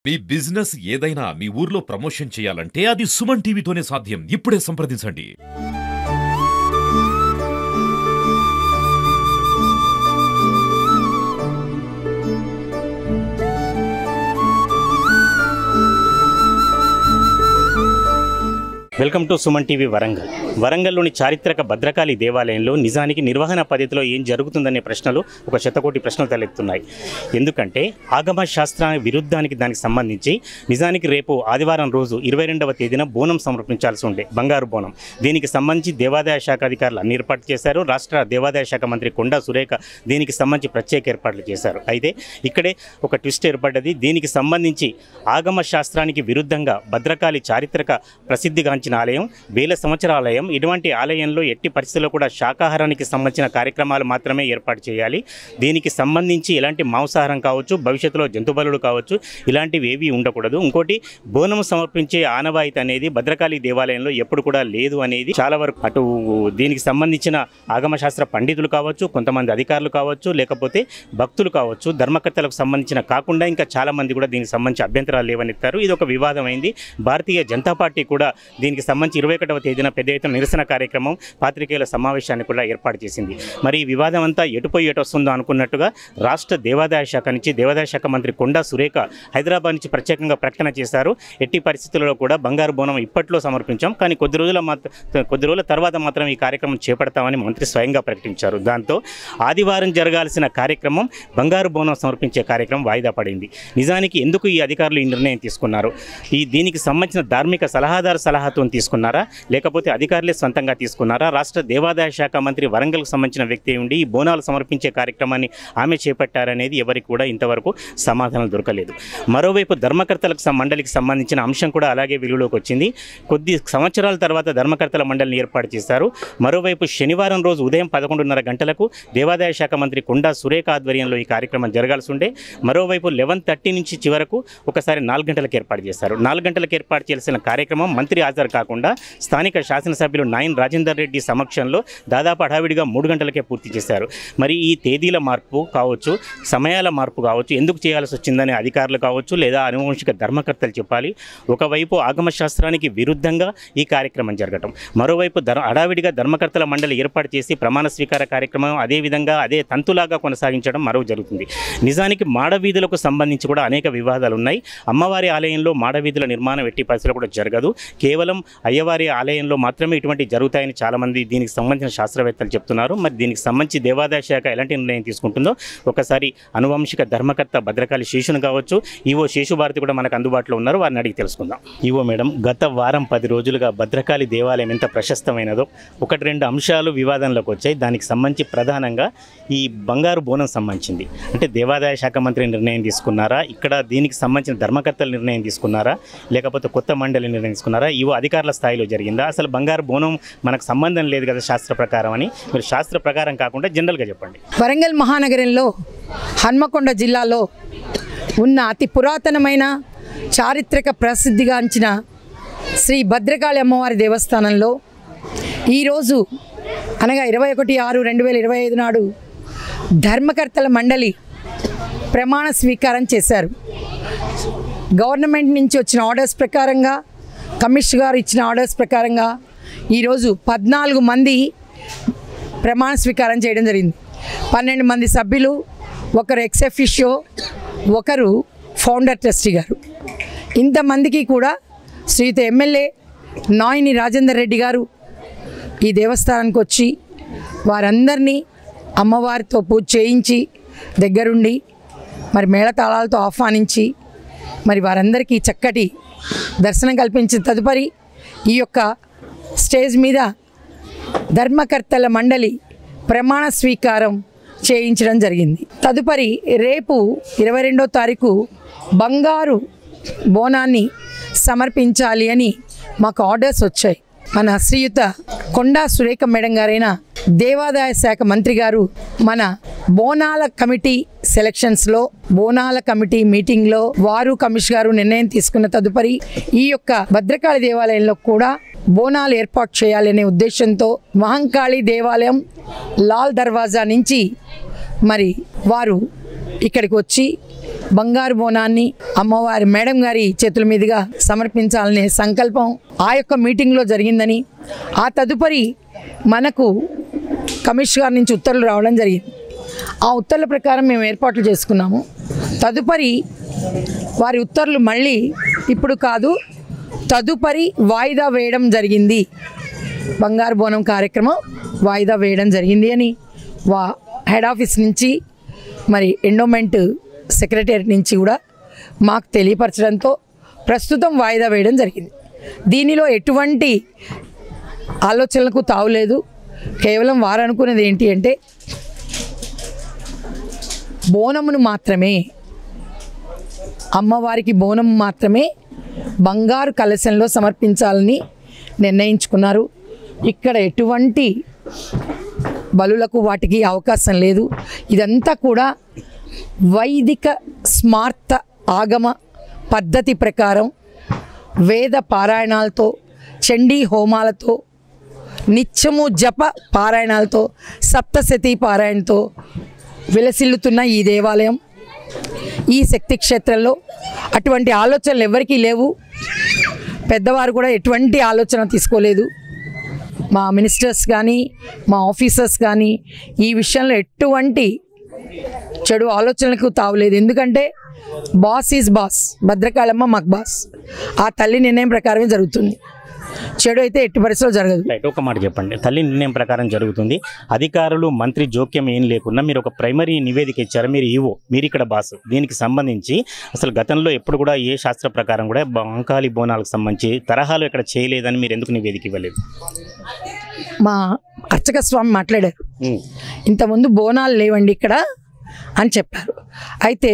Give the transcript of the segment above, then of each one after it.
మీ business ఏదైనా మీ ఊర్లో promotion చేయాలంటే అది సుమన్ టీవీతోనే సాధ్యం. ఇప్పుడే సంప్రదించండి. Welcome to Suman TV Warangal. వరంగల్లోని చారిత్రక భద్రకాళి దేవాలయంలో నిజానికి నిర్వహణ పద్ధతిలో ఏం జరుగుతుందనే ప్రశ్నలు ఒక శతకోటి ప్రశ్నలు తలెత్తున్నాయి. ఎందుకంటే ఆగమ శాస్త్రానికి విరుద్ధానికి దానికి సంబంధించి నిజానికి రేపు ఆదివారం రోజు 22వ తేదీన బోనం సమర్పించాల్సి ఉండే బంగారు బోనం. దీనికి సంబంధించి దేవాదాయ శాఖ అధికారులు అన్ని ఏర్పాట్లు చేశారు. రాష్ట్ర దేవాదాయ శాఖ మంత్రి కొండా సురేఖ దీనికి సంబంధించి ప్రత్యేక ఏర్పాట్లు చేశారు. అయితే ఇక్కడే ఒక ట్విస్ట్ ఏర్పడ్డది. దీనికి సంబంధించి ఆగమ శాస్త్రానికి విరుద్ధంగా భద్రకాళి చారిత్రక ప్రసిద్ధిగాంచిన ఆలయం, వేల సంవత్సరాల ఆలయం. ఇటువంటి ఆలయంలో ఎట్టి పరిస్థితుల్లో కూడా శాకాహారానికి సంబంధించిన కార్యక్రమాలు మాత్రమే ఏర్పాటు చేయాలి. దీనికి సంబంధించి ఎలాంటి మాంసాహారం కావచ్చు, భవిష్యత్తులో జంతు బలులు కావచ్చు, ఇలాంటివి ఏవి ఉండకూడదు. ఇంకోటి, బోనం సమర్పించే ఆనవాయితీ అనేది భద్రకాళి దేవాలయంలో ఎప్పుడు కూడా లేదు అనేది చాలా వరకు అటు దీనికి సంబంధించిన ఆగమశాస్త్ర పండితులు కావచ్చు, కొంతమంది అధికారులు కావచ్చు, లేకపోతే భక్తులు కావచ్చు, ధర్మకర్తలకు సంబంధించిన కాకుండా ఇంకా చాలామంది కూడా దీనికి సంబంధించి అభ్యంతరాలు లేవనెత్తారు. ఇది ఒక వివాదమైంది. భారతీయ జనతా పార్టీ కూడా దీనికి సంబంధించి 21వ తేదీన పెద్ద ఎత్తున నిరసన కార్యక్రమం, పాత్రికేయుల సమావేశాన్ని కూడా ఏర్పాటు చేసింది. మరి ఈ వివాదం అంతా ఎటుపోయి ఎటు వస్తుందో అనుకున్నట్టుగా రాష్ట్ర దేవాదాయ శాఖ నుంచి దేవాదాయ శాఖ మంత్రి కొండా సురేఖ హైదరాబాద్ నుంచి ప్రత్యేకంగా ప్రకటన చేశారు. ఎట్టి పరిస్థితుల్లో కూడా బంగారు బోనం ఇప్పట్లో సమర్పించాం, కానీ కొద్ది రోజుల తర్వాత మాత్రం ఈ కార్యక్రమం చేపడతామని మంత్రి స్వయంగా ప్రకటించారు. దాంతో ఆదివారం జరగాల్సిన కార్యక్రమం బంగారు బోనం సమర్పించే కార్యక్రమం వాయిదా పడింది. నిజానికి ఎందుకు ఈ అధికారులు ఈ నిర్ణయం తీసుకున్నారు? దీనికి సంబంధించిన ధార్మిక సలహాదారు సలహాతో తీసుకున్నారా, లేకపోతే అధికారులే సొంతంగా తీసుకున్నారా? రాష్ట్ర దేవాదాయ శాఖ మంత్రి వరంగల్కు సంబంధించిన వ్యక్తి ఉండి ఈ బోనాలు సమర్పించే కార్యక్రమాన్ని ఆమె చేపట్టారనేది ఎవరికి కూడా ఇంతవరకు సమాధానం దొరకలేదు. మరోవైపు ధర్మకర్తలకు మండలికి సంబంధించిన అంశం కూడా అలాగే వెలుగులోకి వచ్చింది. కొద్ది సంవత్సరాల తర్వాత ధర్మకర్తల మండలిని ఏర్పాటు చేశారు. మరోవైపు శనివారం రోజు ఉదయం 11:30 గంటలకు దేవాదాయ శాఖ మంత్రి కొండా సురేఖ ఆధ్వర్యంలో ఈ కార్యక్రమం జరగాల్సి ఉండే. మరోవైపు 11:30 నుంచి చివరకు ఒకసారి 4 గంటలకు ఏర్పాటు చేశారు. 4 గంటలకు ఏర్పాటు చేయాల్సిన కార్యక్రమం మంత్రి హాజరు కాకుండా స్థానిక శాసనసభ్యులు నాయన్ రాజేందర్ రెడ్డి సమక్షంలో దాదాపు హడావిడిగా 3 గంటలకే పూర్తి చేశారు. మరి ఈ తేదీల మార్పు కావచ్చు, సమయాల మార్పు కావచ్చు, ఎందుకు చేయాల్సి వచ్చిందని అధికారులు కావచ్చు లేదా అనువంశిక ధర్మకర్తలు చెప్పాలి. ఒకవైపు ఆగమశాస్త్రానికి విరుద్ధంగా ఈ కార్యక్రమం జరగటం, మరోవైపు హడావిడిగా ధర్మకర్తల మండలి ఏర్పాటు చేసి ప్రమాణ స్వీకార కార్యక్రమం అదేవిధంగా అదే తంతులాగా కొనసాగించడం మరో జరుగుతుంది. నిజానికి మాడవీధులకు సంబంధించి కూడా అనేక వివాదాలు ఉన్నాయి. అమ్మవారి ఆలయంలో మాడవీధుల నిర్మాణం ఎట్టి పరిస్థితుల్లో కూడా జరగదు. కేవలం అయ్యవారి ఆలయంలో మాత్రమే ఇటువంటి జరుగుతాయని చాలామంది దీనికి సంబంధించిన శాస్త్రవేత్తలు చెప్తున్నారు. మరి దీనికి సంబంధించి దేవాదాయ శాఖ ఎలాంటి నిర్ణయం తీసుకుంటుందో ఒకసారి అనువంశిక ధర్మకర్త భద్రకాళి శేషును కావచ్చు, ఈవో శేషుభారతి కూడా మనకు అందుబాటులో ఉన్నారు, వారిని అడిగి తెలుసుకుందాం. ఈవో మేడం, గత వారం 10 రోజులుగా భద్రకాళి దేవాలయం ఎంత ప్రశస్తమైనదో 1-2 అంశాలు వివాదంలోకి వచ్చాయి. దానికి సంబంధించి ప్రధానంగా ఈ బంగారు బోనం సంబంధించింది. అంటే దేవాదాయ శాఖ మంత్రి నిర్ణయం తీసుకున్నారా, ఇక్కడ దీనికి సంబంధించిన ధర్మకర్తల నిర్ణయం తీసుకున్నారా, లేకపోతే కొత్త మండలి నిర్ణయం తీసుకున్నారా, ఈవో అధికారుల స్థాయిలో జరిగిందా? అసలు బంగారు బోనం మనకు సంబంధం లేదు కదా శాస్త్ర ప్రకారం అని, మీరు శాస్త్ర ప్రకారం కాకుండా జనరల్గా చెప్పండి. వరంగల్ మహానగరంలో హన్మకొండ జిల్లాలో ఉన్న అతి పురాతనమైన చారిత్రక ప్రసిద్ధిగాంచిన శ్రీ భద్రకాళి అమ్మవారి దేవస్థానంలో ఈరోజు అనగా 21/6/2025 నాడు ధర్మకర్తల మండలి ప్రమాణ స్వీకారం చేశారు. గవర్నమెంట్ నుంచి వచ్చిన ఆర్డర్స్ ప్రకారంగా, కమిషనర్ గారు ఇచ్చిన ఆర్డర్స్ ప్రకారంగా ఈరోజు 14 మంది ప్రమాణ స్వీకారం చేయడం జరిగింది. 12 మంది సభ్యులు, ఒకరు ఎక్స్ అఫిషియో, ఒకరు ఫౌండర్ ట్రస్టీ గారు. ఇంతమందికి కూడా శ్రీయుత ఎమ్మెల్యే నాయని రాజేందర్ రెడ్డి గారు ఈ దేవస్థానానికి వచ్చి వారందరినీ అమ్మవారితో పూజ చేయించి దగ్గరుండి మరి మేళతాళాలతో ఆహ్వానించి మరి వారందరికీ చక్కటి దర్శనం కల్పించిన తదుపరి ఈ యొక్క స్టేజ్ మీద ధర్మకర్తల మండలి ప్రమాణ స్వీకారం చేయించడం జరిగింది. తదుపరి రేపు 22వ తారీఖు బంగారు బోనాన్ని సమర్పించాలి అని మాకు ఆర్డర్స్ వచ్చాయి. మన శ్రీయుత కొండా సురేఖ మేడం గారైన దేవాదాయ శాఖ మంత్రి గారు మన బోనాల కమిటీ సెలక్షన్స్లో, బోనాల కమిటీ మీటింగ్లో వారు కమిషనర్ గారు నిర్ణయం తీసుకున్న తదుపరి ఈ యొక్క భద్రకాళి దేవాలయంలో కూడా బోనాలు ఏర్పాటు చేయాలనే ఉద్దేశంతో మహంకాళి దేవాలయం లాల్ దర్వాజా నుంచి మరి వారు ఇక్కడికి వచ్చి బంగారు బోనాన్ని అమ్మవారి మేడం గారి చేతుల మీదుగా సమర్పించాలనే సంకల్పం ఆ యొక్క మీటింగ్లో జరిగిందని, ఆ తదుపరి మనకు కమిషనర్ గారి నుంచి ఉత్తర్వులు రావడం జరిగింది. ఆ ఉత్తర్వుల ప్రకారం మేము ఏర్పాట్లు చేసుకున్నాము. తదుపరి వారి ఉత్తర్వులు మళ్ళీ ఇప్పుడు కాదు, తదుపరి వాయిదా వేయడం జరిగింది. బంగారు బోనం కార్యక్రమం వాయిదా వేయడం జరిగింది అని హెడ్ ఆఫీస్ నుంచి మరి ఎండోమెంట్ సెక్రటరీ నుంచి కూడా మాకు తెలియపరచడంతో ప్రస్తుతం వాయిదా వేయడం జరిగింది. దీనిలో ఎటువంటి ఆలోచనలకు తావులేదు. కేవలం వారు అనుకున్నది ఏంటి అంటే బోనమును మాత్రమే, అమ్మవారికి బోనం మాత్రమే బంగారు కలశంలో సమర్పించాలని నిర్ణయించుకున్నారు. ఇక్కడ ఎటువంటి బలులకు వాటికి అవకాశం లేదు. ఇదంతా కూడా వైదిక స్మార్త ఆగమ పద్ధతి ప్రకారం వేద పారాయణాలతో, చండీ హోమాలతో, నిత్యము జప పారాయణాలతో, సప్తశతీ పారాయణతో విలసిల్లుతున్న ఈ దేవాలయం, ఈ శక్తి క్షేత్రంలో అటువంటి ఆలోచనలు ఎవరికీ లేవు. పెద్దవారు కూడా ఎటువంటి ఆలోచన తీసుకోలేదు. మా మినిస్టర్స్ కానీ మా ఆఫీసర్స్ కానీ ఈ విషయంలో ఎటువంటి చెడు ఆలోచనలకు తావులేదు. ఎందుకంటే బాస్ ఈజ్ బాస్, భద్రకాళమ్మ మాకు బాస్. ఆ తల్లి నిర్ణయం ప్రకారమే జరుగుతుంది. చెడు అయితే ఎట్టి పరిస్థితుల్లో జరగదు. రైట్, ఒక మాట చెప్పండి. తల్లి నిర్ణయం ప్రకారం జరుగుతుంది. అధికారులు మంత్రి జోక్యం ఏం లేకుండా మీరు ఒక ప్రైమరీ నివేదిక ఇచ్చారు. మీరు ఈవో, మీరు ఇక్కడ బాస్. దీనికి సంబంధించి అసలు గతంలో ఎప్పుడు కూడా ఏ శాస్త్ర ప్రకారం కూడా బంకాళి బోనాలకు సంబంధించి తరహాలు ఇక్కడ చేయలేదని మీరు ఎందుకు నివేదిక ఇవ్వలేదు? మా అర్చక స్వామి మాట్లాడారు, ఇంతకుముందు బోనాలు లేవండి ఇక్కడ అని చెప్పారు. అయితే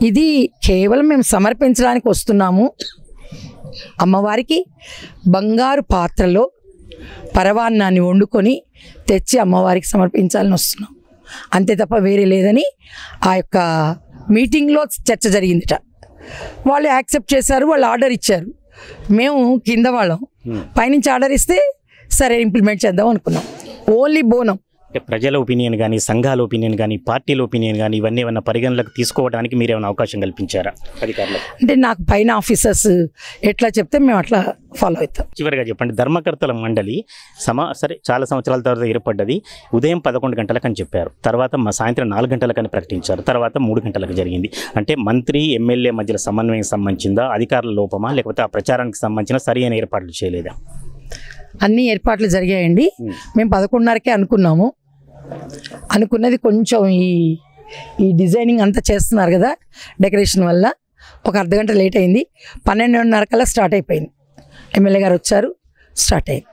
ఇది కేవలం మేము సమర్పించడానికి వస్తున్నాము. అమ్మవారికి బంగారు పాత్రలో పరవాన్నాన్ని వండుకొని తెచ్చి అమ్మవారికి సమర్పించాలని వస్తున్నాం, అంతే తప్ప వేరే లేదని ఆ యొక్క మీటింగ్లో చర్చ జరిగిందిట. వాళ్ళు యాక్సెప్ట్ చేశారు, వాళ్ళు ఆర్డర్ ఇచ్చారు. మేము కింద వాళ్ళం, పైనుంచి ఆర్డర్ ఇస్తే సరే ఇంప్లిమెంట్ చేద్దాం అనుకున్నాం. ఓన్లీ బోనం. అంటే ప్రజల ఒపీనియన్ కానీ, సంఘాల ఒపీనియన్ కానీ, పార్టీల ఒపీనియన్ కానీ ఇవన్నీ ఏమైనా పరిగణలోకి తీసుకోవడానికి మీరు ఏమైనా అవకాశం కల్పించారా అధికారులకు? అంటే నాకు పైన ఆఫీసర్స్ ఎట్లా చెప్తే మేము అట్లా ఫాలో అవుతాం. చివరిగా చెప్పండి, ధర్మకర్తల మండలి సరే చాలా సంవత్సరాల తర్వాత ఏర్పడ్డది. ఉదయం 11 గంటలకు అని చెప్పారు, తర్వాత సాయంత్రం 4 గంటలకని ప్రకటించారు, తర్వాత 3 గంటలకు జరిగింది. అంటే మంత్రి ఎమ్మెల్యే మధ్యలో సమన్వయం సంబంధించిందా, అధికారుల లోపమా, లేకపోతే ఆ ప్రచారానికి సంబంధించిన సరి అయిన ఏర్పాట్లు చేయలేదా? అన్ని ఏర్పాట్లు జరిగాయండి. మేము 11:30కే అనుకున్నాము. అనుకున్నది కొంచెం ఈ డిజైనింగ్ అంతా చేస్తున్నారు కదా, డెకరేషన్ వల్ల ఒక అర్ధగంట లేట్ అయింది. 12:30 కల్లా స్టార్ట్ అయిపోయింది. ఎమ్మెల్యే గారు వచ్చారు, స్టార్ట్ అయింది.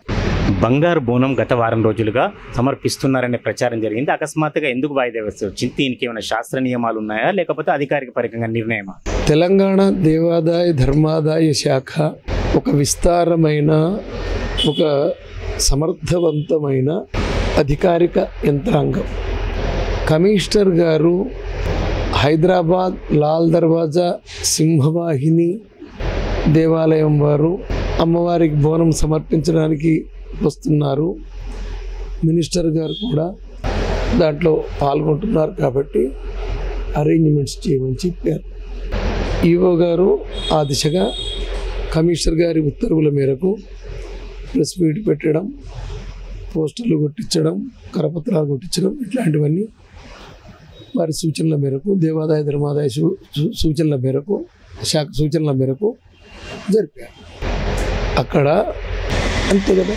బంగారు బోనం గత వారం రోజులుగా సమర్పిస్తున్నారనే ప్రచారం జరిగింది. అకస్మాత్తుగా ఎందుకు వాయిదా వేస్తారు? దీనికి ఏమైనా శాస్త్ర నియమాలు ఉన్నాయా, లేకపోతే అధికారిక పరంగా నిర్ణయమా? తెలంగాణ దేవాదాయ ధర్మాదాయ శాఖ ఒక విస్తారమైన, ఒక సమర్థవంతమైన అధికారిక యంత్రాంగం. కమిషనర్ గారు హైదరాబాద్ లాల్ దర్వాజా సింహవాహిని దేవాలయం వారు అమ్మవారికి బోనం సమర్పించడానికి వస్తున్నారు. మినిస్టర్ గారు కూడా దాంట్లో పాల్గొంటున్నారు కాబట్టి అరేంజ్మెంట్స్ చేయమని చెప్పారు. ఈవో గారు ఆ దిశగా కమిషనర్ గారి ఉత్తర్వుల మేరకు ప్రెస్ మీట్ పెట్టడం, పోస్టర్లు కొట్టించడం, కరపత్రాలు కొట్టించడం, ఇట్లాంటివన్నీ వారి సూచనల మేరకు, దేవాదాయ ధర్మాదాయ సూచనల మేరకు, శాఖ సూచనల మేరకు జరిపారు. అక్కడ అంతే కదా.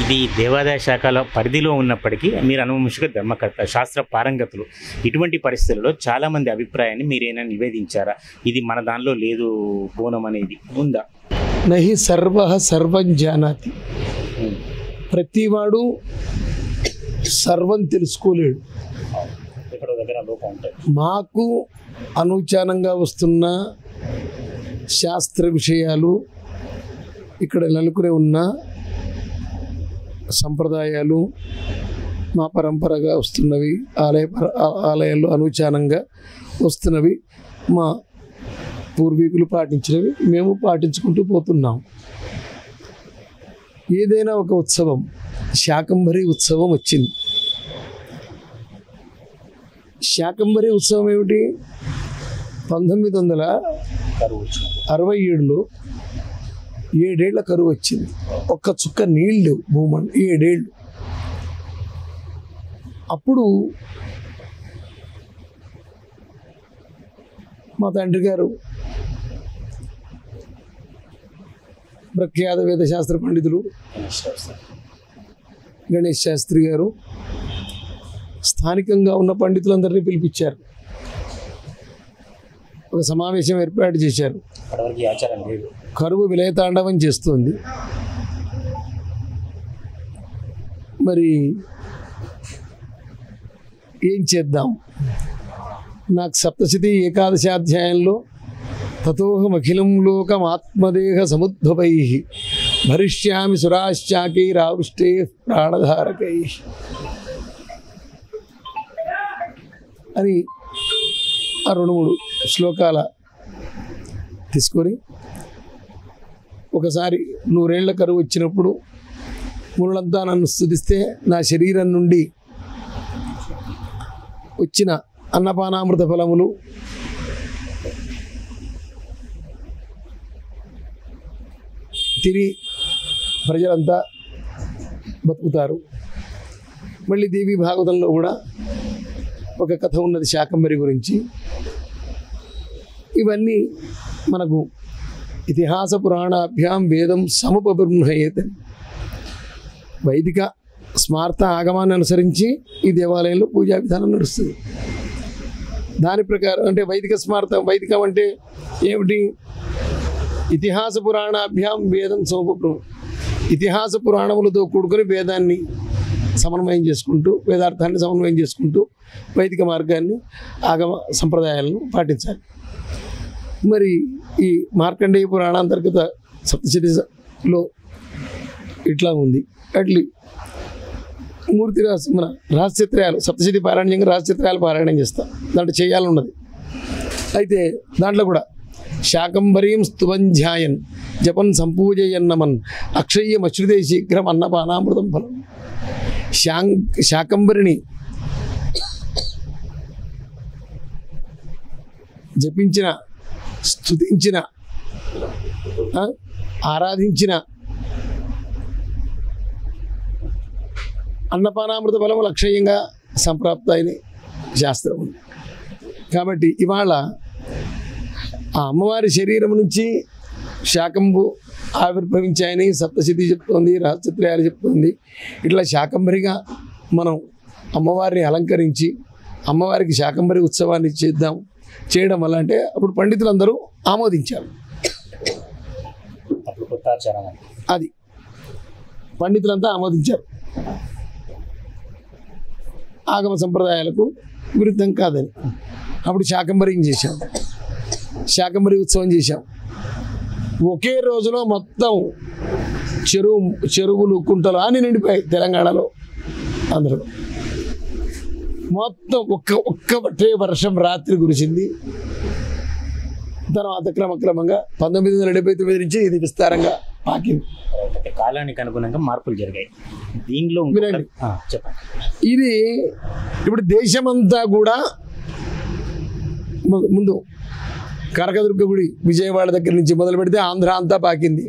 ఇది దేవాదాయ శాఖల పరిధిలో ఉన్నప్పటికీ మీరు అనువంశిక ధర్మకర్త, శాస్త్ర పారంగతులు. ఇటువంటి పరిస్థితుల్లో చాలామంది అభిప్రాయాన్ని మీరేనా నివేదించారా? ఇది మన దానిలో లేదు బోనం అనేది ఉందా? నహి సర్వ సర్వం జానాతి. ప్రతివాడు సర్వం తెలుసుకోలేడు. మాకు అనుచానంగా వస్తున్న శాస్త్ర విషయాలు, ఇక్కడ నెలకొనే ఉన్న సంప్రదాయాలు, మా పరంపరగా వస్తున్నవి, ఆలయాల్లో అనుచానంగా వస్తున్నవి, మా పూర్వీకులు పాటించినవి మేము పాటించుకుంటూ పోతున్నాం. ఏదైనా ఒక ఉత్సవం, శాకంబరి ఉత్సవం వచ్చింది. శాకంబరి ఉత్సవం ఏమిటి? 1967లో 7 ఏళ్ల కరువు వచ్చింది. ఒక్క చుక్క నీళ్లు భూమండ 7 ఏళ్ళు. అప్పుడు మా తండ్రి గారు ప్రఖ్యాత వేదశాస్త్ర పండితులు గణేష్ శాస్త్రి గారు స్థానికంగా ఉన్న పండితులందరినీ పిలిపించారు. ఒక సమావేశం ఏర్పాటు చేశారు. కరువు విలయతాండవం చేస్తుంది. మరి ఏం చేద్దాం? నాకు సప్తశతి ఏకాదశాధ్యాయంలో తతోహమఖిలం లోకం ఆత్మదేహ సముద్భవై భరిష్యామి సురాశ్చాకైరావృష్టే ప్రాణధారకై అని ఆ 2-3 శ్లోకాల తీసుకొని ఒకసారి 100 ఏళ్ల కరువు వచ్చినప్పుడు మునులంతా నన్ను స్తుతిస్తే నా శరీరం నుండి వచ్చిన అన్నపానామృత ఫలములు తిని ప్రజలంతా బతుకుతారు. మళ్ళీ దేవి భాగవతంలో కూడా ఒక కథ ఉన్నది శాకంబరి గురించి. ఇవన్నీ మనకు ఇతిహాస పురాణాభ్యాం వేదం సముపబృంహయేత్. వైదిక స్మార్త ఆగమాన్ని అనుసరించి ఈ దేవాలయంలో పూజా విధానం నడుస్తుంది. దాని ప్రకారం అంటే వైదిక స్మార్తం, వైదికం అంటే ఏమిటి? ఇతిహాస పురాణాభ్యాం వేదం సముపబృంహ. ఇతిహాస పురాణములతో కూడుకొని వేదాన్ని సమన్వయం చేసుకుంటూ, వేదార్థాన్ని సమన్వయం చేసుకుంటూ వైదిక మార్గాన్ని ఆగమ సంప్రదాయాలను పాటించాలి. మరి ఈ మార్కండేయ పురాణాంతర్గత సప్తశతిలో ఇట్లా ఉంది. అట్లీ మూర్తి మన రహస్యత్రయాలు సప్తశతి పారాయణంగా రహస్యత్రయాలు పారాయణం చేస్తాం. దాంట్లో చేయాలన్నది. అయితే దాంట్లో కూడా శాకంబరీం స్తువంధ్యాయన్ జపన్ సంపూజయన్నమన్ అక్షయ్యమశ్రుతే శీఘ్రం అన్నపానామృతం ఫలం. శాకంబరిని జపించిన, స్తుతించిన, ఆరాధించిన అన్నపానామృత ఫలములు అక్షయంగా సంప్రాప్త అయిన శాస్త్రం ఉంది. కాబట్టి ఇవాళ ఆ అమ్మవారి శరీరం నుంచి శాకంబు ఆవిర్భవించాయని సప్తశతి చెప్తోంది, రహస్యత్రయాలు చెప్తోంది. ఇట్లా శాకంబరిగా మనం అమ్మవారిని అలంకరించి అమ్మవారికి శాకంబరి ఉత్సవాన్ని చేయడం వల్ల అంటే అప్పుడు పండితులందరూ ఆమోదించారు. అది పండితులంతా ఆమోదించారు. ఆగమ సంప్రదాయాలకు విరుద్ధం కాదని. అప్పుడు శాకంబరిని చేశాం, శాకంబరి ఉత్సవం చేశాం. ఒకే రోజులో మొత్తం చెరువులు, కుంటలు అన్నీ నిండిపోయాయి తెలంగాణలో, ఆంధ్రలో. మొత్తం ఒక్కటే వర్షం రాత్రి కురిసింది. తర్వాత క్రమక్రమంగా 1979 నుంచి ఇది విస్తారంగా పాకింది. కాలానికి అనుగుణంగా మార్పులు జరిగాయి. దీనిలో చెప్పండి. ఇది ఇప్పుడు దేశమంతా కూడా ముందు కనకదుర్గ గుడి విజయవాడ దగ్గర నుంచి మొదలు పెడితే ఆంధ్ర అంతా పాకింది.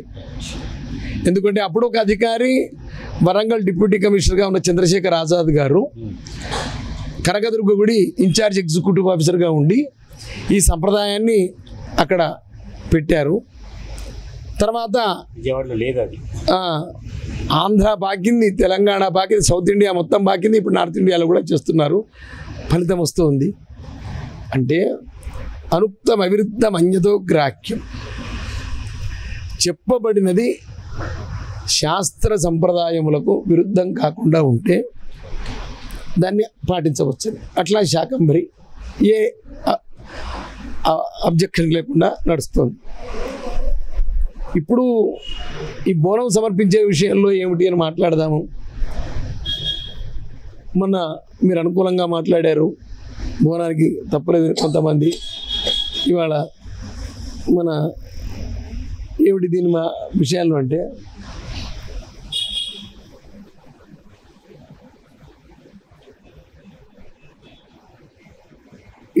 ఎందుకంటే అప్పుడు ఒక అధికారి వరంగల్ డిప్యూటీ కమిషనర్గా ఉన్న చంద్రశేఖర్ ఆజాద్ గారు కనకదుర్గ గుడి ఇన్ఛార్జ్ ఎగ్జిక్యూటివ్ ఆఫీసర్గా ఉండి ఈ సంప్రదాయాన్ని అక్కడ పెట్టారు. తర్వాత విజయవాడలో లేదు అది. ఆంధ్ర పాకింది, తెలంగాణ పాకింది, సౌత్ ఇండియా మొత్తం పాకింది. ఇప్పుడు నార్త్ ఇండియాలో కూడా చేస్తున్నారు. ఫలితం వస్తుంది. అంటే అనుక్తం అవిరుద్ధం అన్యతో గ్రాహ్యం. చెప్పబడినది శాస్త్ర సంప్రదాయములకు విరుద్ధం కాకుండా ఉంటే దాన్ని పాటించవచ్చు. అట్లా శాకంబరి ఏ అబ్జెక్షన్ లేకుండా నడుస్తుంది. ఇప్పుడు ఈ బోనం సమర్పించే విషయంలో ఏమిటి అని మాట్లాడదాము. మొన్న మీరు అనుకూలంగా మాట్లాడారు, బోనానికి తప్పలేదు కొంతమంది. ఇవాళ మన ఏమిటి దీని మా విషయాలు అంటే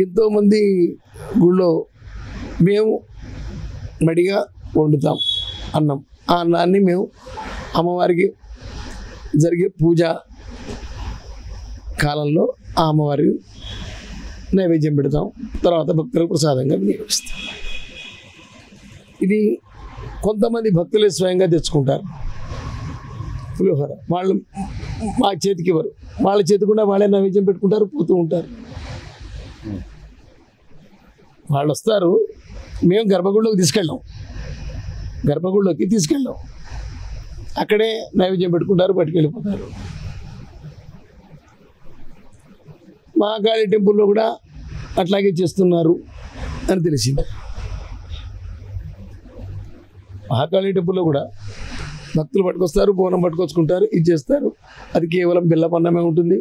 ఎంతోమంది గుళ్ళో మేము మడిగా వండుతాం అన్నం. ఆ అన్నాన్ని మేము అమ్మవారికి జరిగే పూజ కాలంలో ఆ అమ్మవారికి నైవేద్యం పెడతాం, తర్వాత భక్తులకు ప్రసాదంగా వినియోగిస్తాం. ఇది కొంతమంది భక్తులే స్వయంగా తెచ్చుకుంటారు పులిహోర, వాళ్ళు మా చేతికి ఇవ్వరు, వాళ్ళ చేతి కూడా వాళ్ళే నైవేద్యం పెట్టుకుంటారు, పోతూ ఉంటారు. వాళ్ళు వస్తారు, మేము గర్భగుడిలోకి తీసుకెళ్ళాం, అక్కడే నైవేద్యం పెట్టుకుంటారు, పట్టుకెళ్ళిపోతారు. మహాకాళి టెంపుల్లో కూడా అట్లాగే చేస్తున్నారు అని తెలిసింది. మహాకాళి టెంపుల్లో కూడా భక్తులు పట్టుకొస్తారు, బోనం పట్టుకొచ్చుకుంటారు, ఇది చేస్తారు. అది కేవలం బెల్లం అన్నమే ఉంటుంది,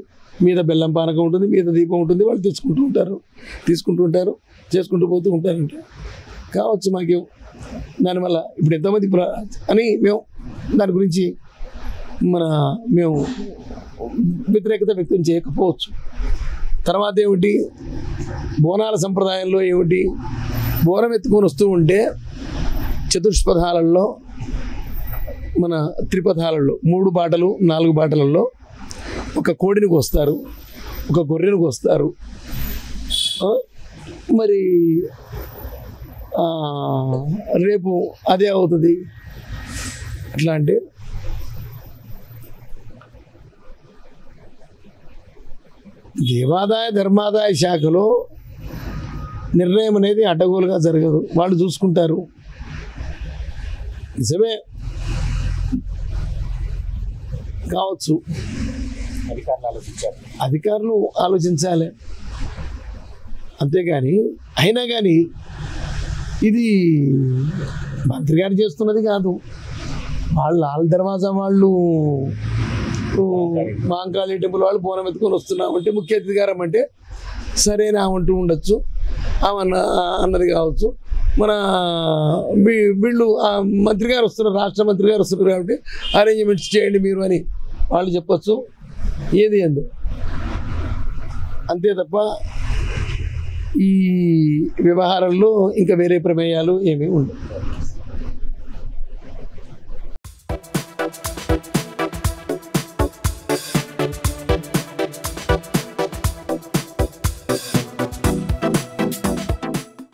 మీద బెల్లం పానకం ఉంటుంది, మీద దీపం ఉంటుంది. వాళ్ళు తీసుకుంటూ ఉంటారు, చేసుకుంటూ పోతూ ఉంటారు. కావచ్చు మాకేం దానివల్ల ఇప్పుడు ఎంతమంది అని మేము దాని గురించి మేము వ్యతిరేకత వ్యక్తం చేయకపోవచ్చు. తర్వాత ఏమిటి, బోనాల సంప్రదాయంలో ఏమిటి, బోనం ఎత్తుకొని వస్తూ ఉంటే చతుష్పథాలలో మన త్రిపథాలలో 3 బాటలు 4 బాటలలో ఒక కోడిని కోస్తారు, ఒక గొర్రెను కోస్తారు. మరి రేపు అదే అవుతుంది. ఎట్లా అంటే దేవాదాయ ధర్మాదాయ శాఖలో నిర్ణయం అనేది అడ్డగోలుగా జరగదు, వాళ్ళు చూసుకుంటారు. నిజమే కావచ్చు, అధికారులు ఆలోచించాలి. అంతేగాని అయినా కానీ ఇది మంత్రి గారు చేస్తున్నది కాదు. వాళ్ళు దర్వాజా వాళ్ళు మహంకాళి టెంపుల్ వాళ్ళు బోనం ఎత్తుకొని వస్తున్నామంటే ముఖ్య అతిథి గారు అంటే సరేనా అంటూ ఉండొచ్చు, అన్నది కావచ్చు. మన వీళ్ళు మంత్రి గారు వస్తున్నారు, రాష్ట్ర మంత్రి గారు వస్తున్నారు కాబట్టి అరేంజ్మెంట్స్ చేయండి మీరు అని వాళ్ళు చెప్పచ్చు. ఏది ఎందు అంతే తప్ప ఈ వ్యవహారంలో ఇంకా వేరే ప్రమేయాలు ఏమీ ఉండవు.